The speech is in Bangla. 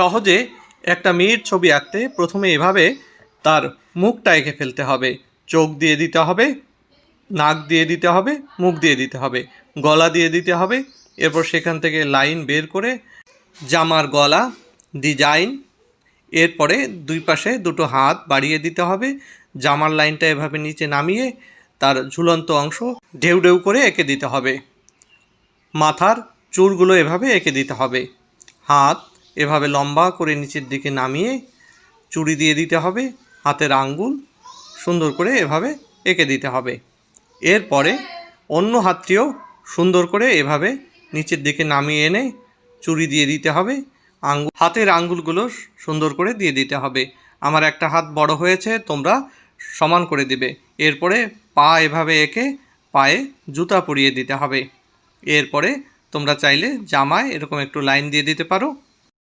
সহজে একটা মেয়ের ছবি আঁকতে প্রথমে এভাবে তার মুখটা এঁকে ফেলতে হবে। চোখ দিয়ে দিতে হবে, নাক দিয়ে দিতে হবে, মুখ দিয়ে দিতে হবে, গলা দিয়ে দিতে হবে। এরপর সেখান থেকে লাইন বের করে জামার গলা ডিজাইন, এরপরে দুই পাশে দুটো হাত বাড়িয়ে দিতে হবে। জামার লাইনটা এভাবে নিচে নামিয়ে তার ঝুলন্ত অংশ ঢেউ ঢেউ করে এঁকে দিতে হবে। মাথার চুলগুলো এভাবে এঁকে দিতে হবে। হাত এভাবে লম্বা করে নিচের দিকে নামিয়ে চুড়ি দিয়ে দিতে হবে। হাতের আঙ্গুল সুন্দর করে এভাবে এঁকে দিতে হবে। এরপরে অন্য হাতটিও সুন্দর করে এভাবে নিচের দিকে নামিয়ে এনে চুড়ি দিয়ে দিতে হবে। হাতের আঙ্গুলগুলো সুন্দর করে দিয়ে দিতে হবে। আমার একটা হাত বড় হয়েছে, তোমরা সমান করে দিবে। এরপরে পা এভাবে এঁকে পায়ে জুতা পরিয়ে দিতে হবে। এরপরে তোমরা চাইলে জামায় এরকম একটু লাইন দিয়ে দিতে পারো।